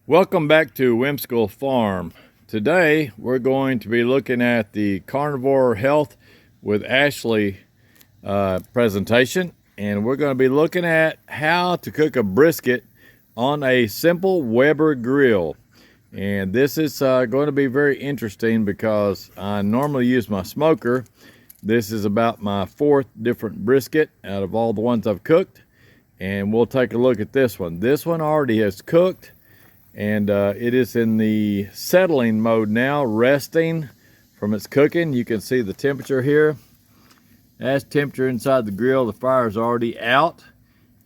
Welcome back to Whimsical Farm. Today we're going to be looking at the Carnivore Health with Ashley presentation, and we're going to be looking at how to cook a brisket on a simple Weber grill. And this is going to be very interesting because I normally use my smoker. This is about my fourth different brisket out of all the ones I've cooked, and we'll take a look at this one. This one already has cooked, and it is in the settling mode now, resting from its cooking. You can see the temperature here. That's temperature inside the grill. The fire is already out,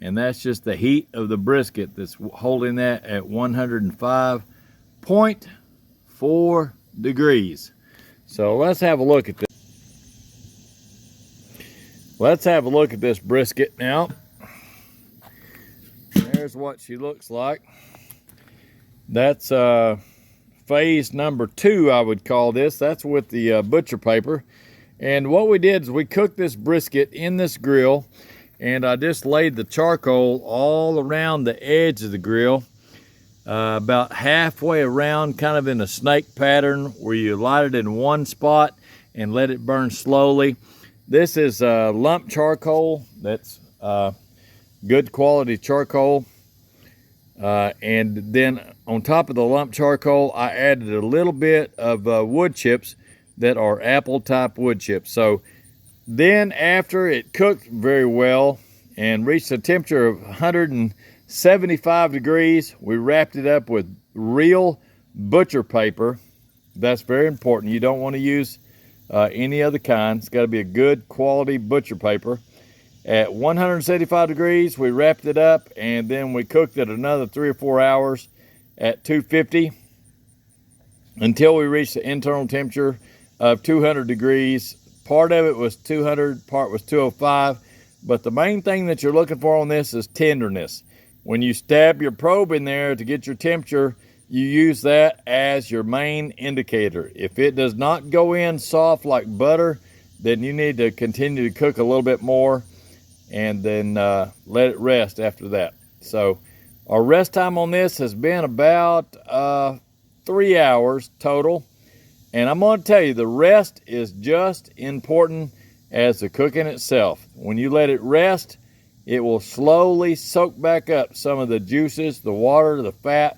and that's just the heat of the brisket that's holding that at 105.4 degrees. So let's have a look at this. Let's have a look at this brisket now. There's what she looks like. That's phase number 2, I would call this. That's with the butcher paper. And what we did is we cooked this brisket in this grill, and I just laid the charcoal all around the edge of the grill, about halfway around, kind of in a snake pattern where you light it in one spot and let it burn slowly. This is lump charcoal. That's good quality charcoal. And then on top of the lump charcoal, I added a little bit of wood chips that are apple type wood chips. So then after it cooked very well and reached a temperature of 175 degrees, we wrapped it up with real butcher paper. That's very important. You don't want to use any other kind. It's got to be a good quality butcher paper. At 175 degrees, we wrapped it up, and then we cooked it another 3 or 4 hours at 250 until we reached the internal temperature of 200 degrees. Part of it was 200, part was 205, but the main thing that you're looking for on this is tenderness. When you stab your probe in there to get your temperature, you use that as your main indicator. If it does not go in soft like butter, then you need to continue to cook a little bit more and then let it rest after that. So our rest time on this has been about 3 hours total. And I'm going to tell you, the rest is just important as the cooking itself. When you let it rest, it will slowly soak back up some of the juices, the water, the fat,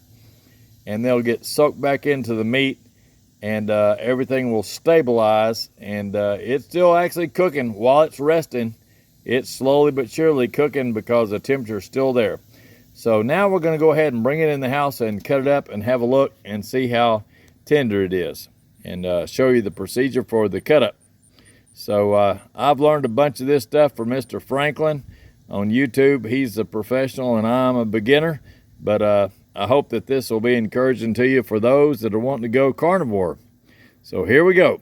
and they'll get soaked back into the meat, and everything will stabilize. And it's still actually cooking while it's resting. It's slowly but surely cooking because the temperature is still there. So now we're going to go ahead and bring it in the house and cut it up and have a look and see how tender it is, and show you the procedure for the cut up. So I've learned a bunch of this stuff from Mr. Franklin on YouTube. He's a professional and I'm a beginner, but I hope that this will be encouraging to you for those that are wanting to go carnivore. So here we go.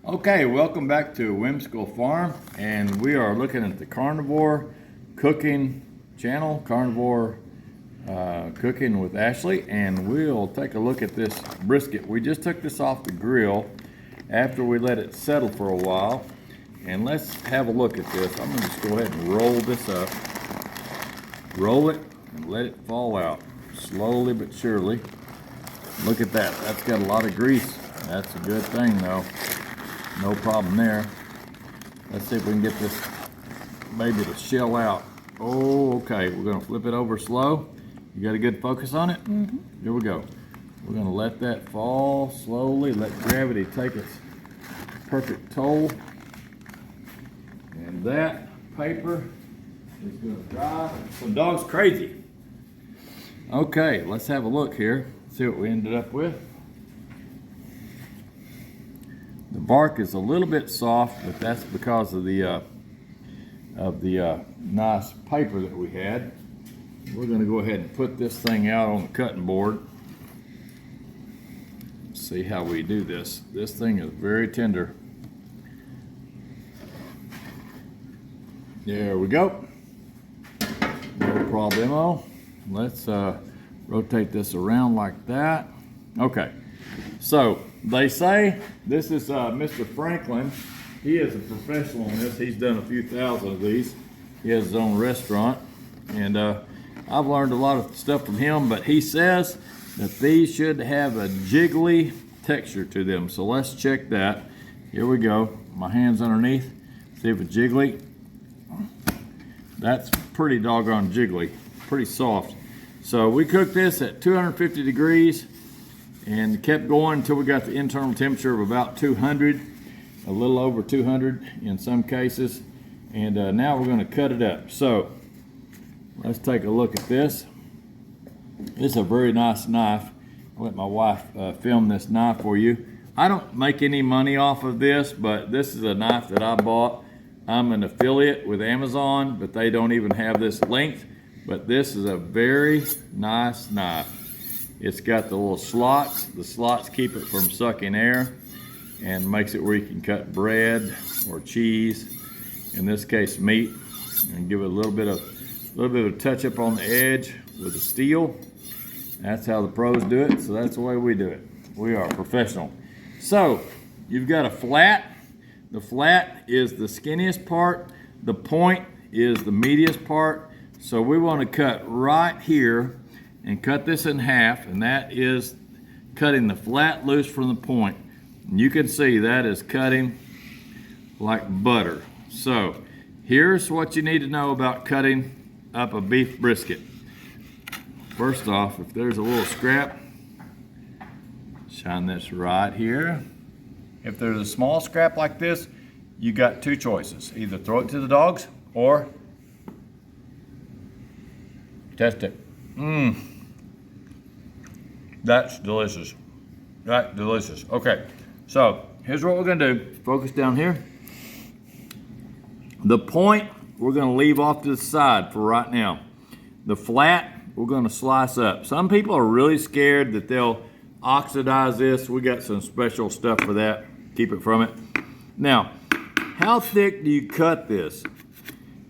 Okay, welcome back to Whimsical Farm, and we are looking at the Carnivore Cooking channel, Carnivore Cooking with Ashley, and we'll take a look at this brisket. We just took this off the grill after we let it settle for a while, and let's have a look at this. I'm going to just go ahead and roll this up, roll it, and let it fall out slowly but surely. Look at that. That's got a lot of grease. That's a good thing, though. No problem there. Let's see if we can get this baby to shell out. Oh, okay. We're going to flip it over slow. You got a good focus on it? Mm-hmm. Here we go. We're going to let that fall slowly. Let gravity take its perfect toll. And that paper is going to dry. Some dog's crazy. Okay, let's have a look here. See what we ended up with. The bark is a little bit soft, but that's because of the nice paper that we had. We're going to go ahead and put this thing out on the cutting board. See how we do this. This thing is very tender. There we go. No problemo. Let's rotate this around like that. Okay. So they say, this is Mr. Franklin. He is a professional in this. He's done a few thousand of these. He has his own restaurant, and I've learned a lot of stuff from him, but he says that these should have a jiggly texture to them. So let's check that. Here we go. My hand's underneath. See if it's jiggly. That's pretty doggone jiggly, pretty soft. So we cooked this at 250 degrees and kept going until we got the internal temperature of about 200, a little over 200 in some cases. And now we're going to cut it up. So let's take a look at this. This is a very nice knife. I'll let my wife film this knife for you. I don't make any money off of this, but this is a knife that I bought. I'm an affiliate with Amazon, but they don't even have this length. But this is a very nice knife. It's got the little slots. The slots keep it from sucking air and makes it where you can cut bread or cheese, in this case meat, and give it a little bit of touch up on the edge with the steel. That's how the pros do it, so that's the way we do it. We are professional. So you've got a flat. The flat is the skinniest part. The point is the meatiest part. So we want to cut right here and cut this in half, and that is cutting the flat loose from the point. And you can see that is cutting like butter. So here's what you need to know about cutting up a beef brisket. First off, if there's a little scrap, shine this right here. If there's a small scrap like this, you got two choices. Either throw it to the dogs or test it. That's delicious. That's delicious. Okay, so here's what we're gonna do. Focus down here. The point, we're gonna leave off to the side for right now. The flat, we're gonna slice up. Some people are really scared that they'll oxidize this. We got some special stuff for that. Keep it from it. Now, how thick do you cut this?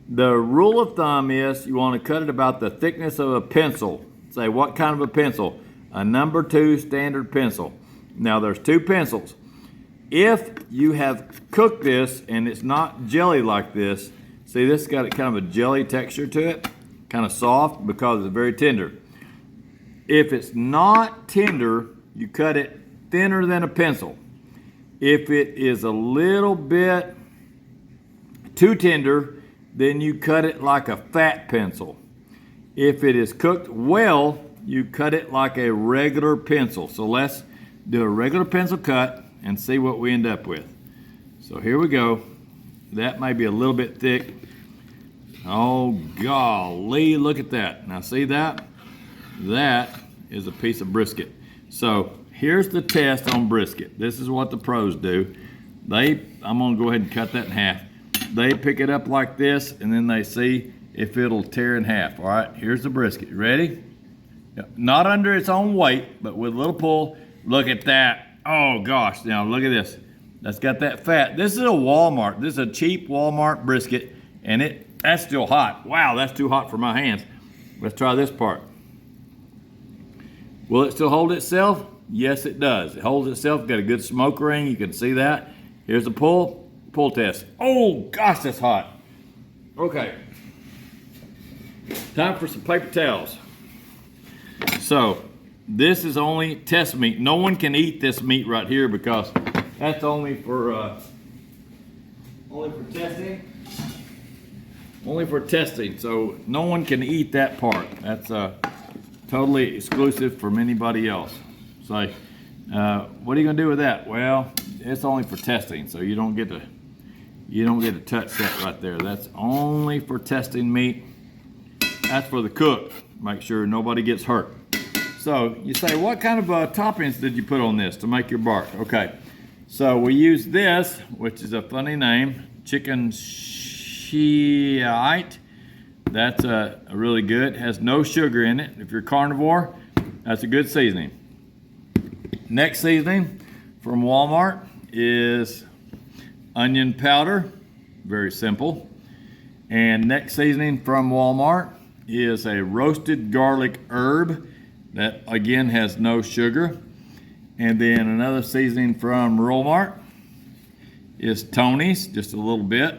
The rule of thumb is you want to cut it about the thickness of a pencil. Say, what kind of a pencil? A number 2 standard pencil. Now, there's 2 pencils. If you have cooked this and it's not jelly like this, see, this has got kind of a jelly texture to it, kind of soft because it's very tender. If it's not tender, you cut it thinner than a pencil. If it is a little bit too tender, then you cut it like a fat pencil. If it is cooked well, you cut it like a regular pencil. So let's do a regular pencil cut and see what we end up with. So here we go. That may be a little bit thick. Oh golly, look at that. Now see that? That is a piece of brisket. So here's the test on brisket. This is what the pros do. I'm gonna go ahead and cut that in half. They pick it up like this and then they see if it'll tear in half. All right, here's the brisket. Ready? Yep. Not under its own weight, but with a little pull. Look at that. Oh gosh, now look at this. That's got that fat. This is a Walmart. This is a cheap Walmart brisket, and that's still hot. Wow, that's too hot for my hands. Let's try this part. Will it still hold itself? Yes, it does. It holds itself. Got a good smoke ring. You can see that. Here's the pull test. Oh gosh, that's hot. Okay. Time for some paper towels. So this is only test meat. No one can eat this meat right here because that's only for testing. Only for testing. So no one can eat that part. That's totally exclusive from anybody else. So what are you gonna do with that? Well, it's only for testing, so you don't get to touch that right there. That's only for testing meat. That's for the cook. Make sure nobody gets hurt. So you say, what kind of toppings did you put on this to make your bark? Okay, so we use this, which is a funny name, chicken shiite. That's really good. It has no sugar in it. If you're carnivore, that's a good seasoning. Next seasoning from Walmart is onion powder, very simple. And next seasoning from Walmart is a roasted garlic herb that again has no sugar. And then another seasoning from Walmart is Tony's, just a little bit.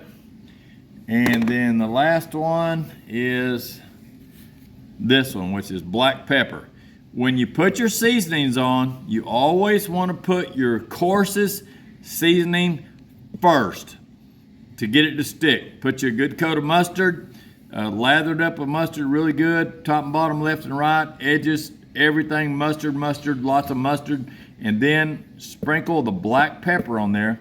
And then the last one is this one, which is black pepper. When you put your seasonings on, you always want to put your coarsest seasoning first to get it to stick. Put you a good coat of mustard, lathered up with mustard really good, top and bottom, left and right, edges, everything mustard, lots of mustard, and then sprinkle the black pepper on there.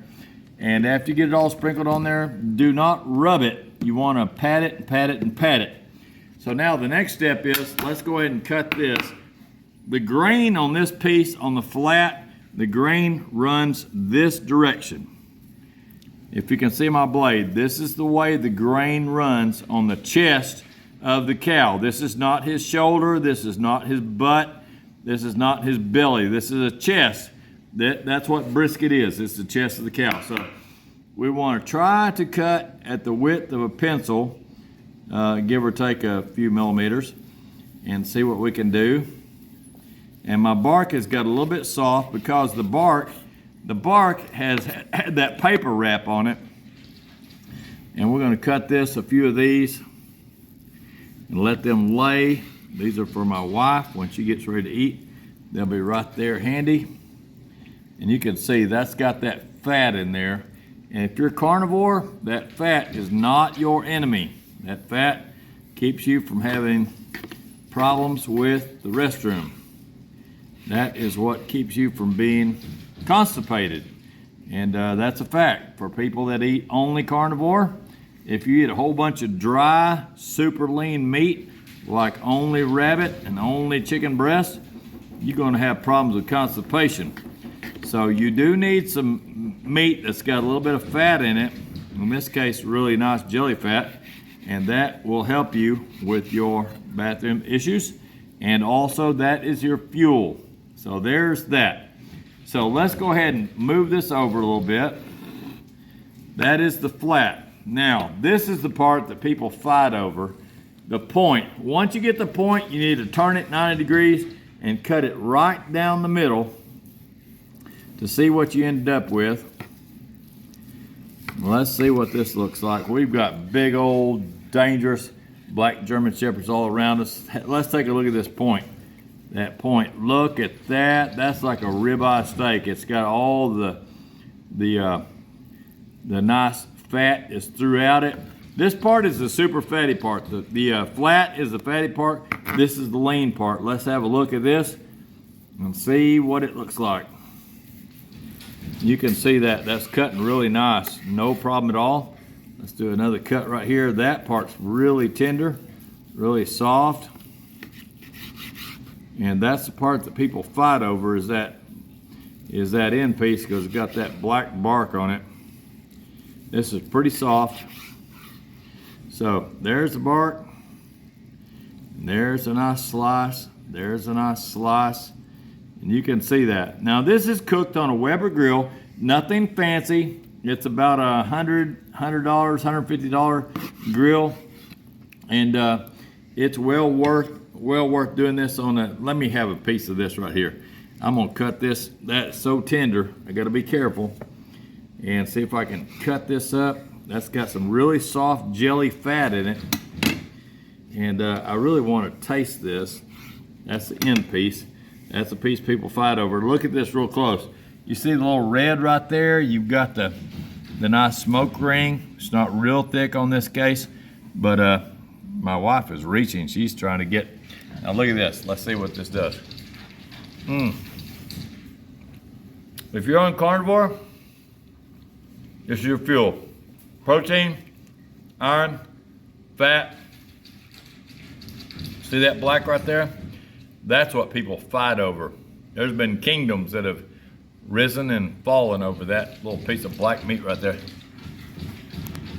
And after you get it all sprinkled on there, do not rub it. You want to pat it and pat it and pat it. So now the next step is, let's go ahead and cut this. The grain on this piece, on the flat, the grain runs this direction. If you can see my blade, this is the way the grain runs on the chest of the cow. This is not his shoulder, this is not his butt, this is not his belly, this is a chest. That's what brisket is. It's the chest of the cow. So we want to try to cut at the width of a pencil, give or take a few millimeters, and see what we can do. And my bark has got a little bit soft because the bark has had that paper wrap on it. And we're going to cut this, a few of these, and let them lay. These are for my wife when she gets ready to eat. They'll be right there handy. And you can see that's got that fat in there. And if you're carnivore, that fat is not your enemy. That fat keeps you from having problems with the restroom. That is what keeps you from being constipated. And that's a fact for people that eat only carnivore. If you eat a whole bunch of dry, super lean meat, like only rabbit and only chicken breast, you're gonna have problems with constipation. So you do need some meat that's got a little bit of fat in it, in this case really nice jelly fat, and that will help you with your bathroom issues. And also that is your fuel. So there's that. So let's go ahead and move this over a little bit. That is the flat. Now this is the part that people fight over, the point. Once you get the point, you need to turn it 90 degrees and cut it right down the middle to see what you ended up with. Let's see what this looks like. We've got big old dangerous black German Shepherds all around us. Let's take a look at this point. That point, look at that. That's like a ribeye steak. It's got all the nice fat is throughout it. This part is the super fatty part. The flat is the fatty part. This is the lean part. Let's have a look at this and see what it looks like. You can see that that's cutting really nice, no problem at all. Let's do another cut right here. That part's really tender, really soft. And that's the part that people fight over, is that end piece, because it's got that black bark on it. This is pretty soft. So there's the bark. There's a nice slice. There's a nice slice. And you can see that. Now this is cooked on a Weber grill, nothing fancy. It's about $100, $150 grill. And it's well worth doing this on a, let me have a piece of this right here. I'm gonna cut this, that's so tender, I gotta be careful. And see if I can cut this up. That's got some really soft jelly fat in it. And I really wanna taste this. That's the end piece. That's the piece people fight over. Look at this real close. You see the little red right there? You've got the nice smoke ring. It's not real thick on this case, but my wife is reaching. She's trying to get, now look at this. Let's see what this does. If you're on carnivore, this is your fuel. Protein, iron, fat. See that black right there? That's what people fight over. There's been kingdoms that have risen and fallen over that little piece of black meat right there.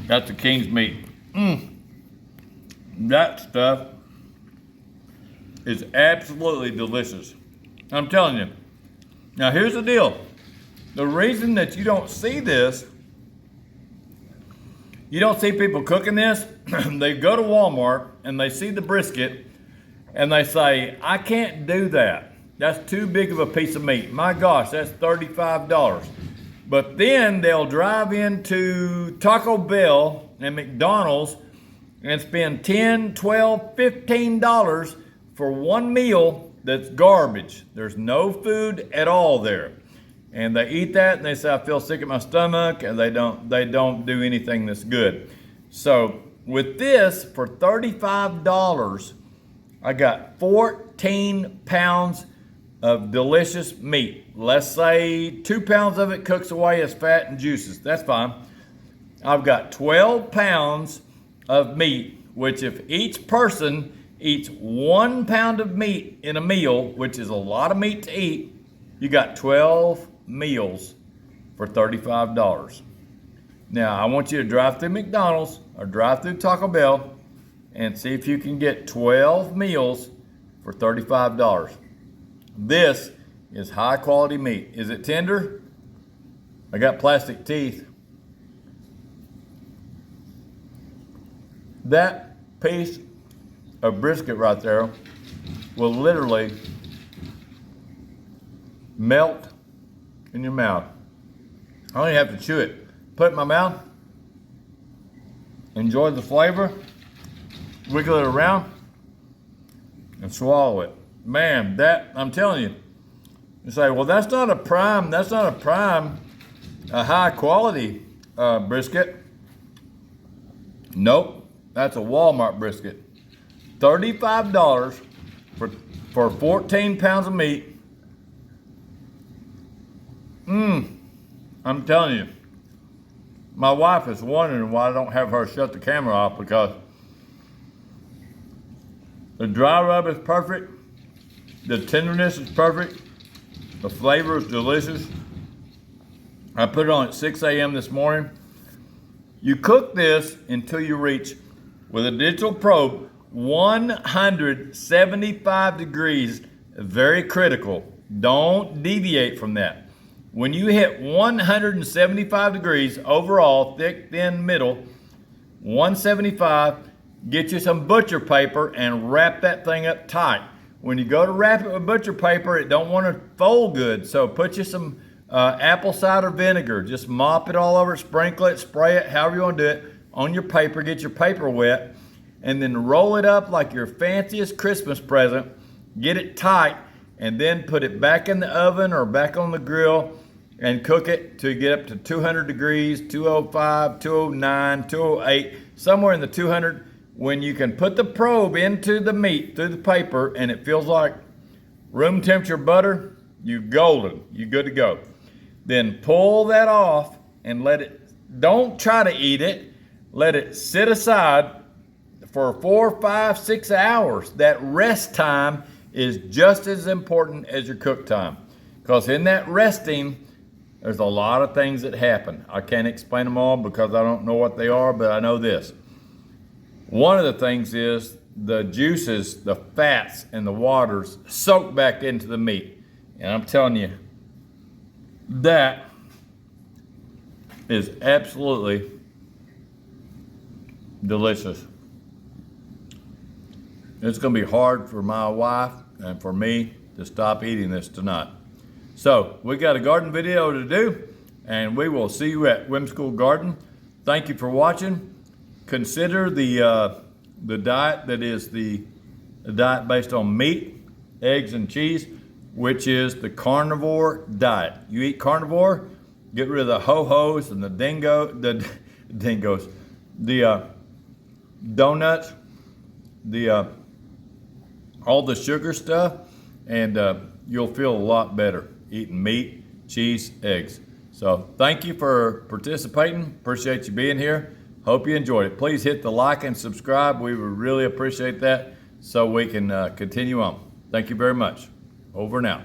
That's the king's meat. That stuff is absolutely delicious. I'm telling you. Now here's the deal. The reason that you don't see this, you don't see people cooking this, they go to Walmart and they see the brisket and they say, I can't do that. That's too big of a piece of meat. My gosh, that's $35. But then they'll drive into Taco Bell and McDonald's and spend $10, $12, $15 for one meal that's garbage. There's no food at all there. And they eat that and they say, I feel sick in my stomach, and they don't do anything that's good. So with this, for $35, I got 14 pounds of delicious meat. Let's say 2 pounds of it cooks away as fat and juices. That's fine. I've got 12 pounds of meat, which if each person eats 1 pound of meat in a meal, which is a lot of meat to eat, you got 12 meals for $35. Now, I want you to drive through McDonald's or drive through Taco Bell and see if you can get 12 meals for $35. This is high quality meat. Is it tender? I got plastic teeth. That piece of brisket right there will literally melt in your mouth. I don't even have to chew it. Put it in my mouth, enjoy the flavor, wiggle it around, and swallow it. Man, that, I'm telling you, you say, well, that's not a high quality brisket. Nope, that's a Walmart brisket. $35 for 14 pounds of meat. I'm telling you, my wife is wondering why I don't have her shut the camera off, because the dry rub is perfect, the tenderness is perfect, the flavor is delicious. I put it on at 6 a.m. this morning. You cook this until you reach, with a digital probe, 175 degrees, very critical. Don't deviate from that. When you hit 175 degrees overall, thick, thin, middle, 175, get you some butcher paper and wrap that thing up tight. When you go to wrap it with butcher paper, it don't want to fold good, so put you some apple cider vinegar. Just mop it all over, sprinkle it, spray it, however you want to do it, on your paper. Get your paper wet, and then roll it up like your fanciest Christmas present. Get it tight, and then put it back in the oven or back on the grill and cook it to get up to 200 degrees, 205, 209, 208, somewhere in the 200. When you can put the probe into the meat through the paper and it feels like room temperature butter, you're golden, you're good to go. Then pull that off and let it, don't try to eat it, let it sit aside for 4, 5, 6 hours. That rest time is just as important as your cook time, because in that resting, there's a lot of things that happen. I can't explain them all because I don't know what they are, but I know this. One of the things is the juices, the fats, and the waters soak back into the meat. And I'm telling you, that is absolutely delicious. It's going to be hard for my wife and for me to stop eating this tonight. So we got a garden video to do, and we will see you at Whimsical Garden. Thank you for watching. Consider the diet that is the diet based on meat, eggs, and cheese, which is the carnivore diet. You eat carnivore, get rid of the ho-hos and the dingoes, the donuts, all the sugar stuff, and you'll feel a lot better eating meat, cheese, eggs. So thank you for participating. Appreciate you being here. Hope you enjoyed it. Please hit the like and subscribe. We would really appreciate that so we can continue on. Thank you very much. Over and out.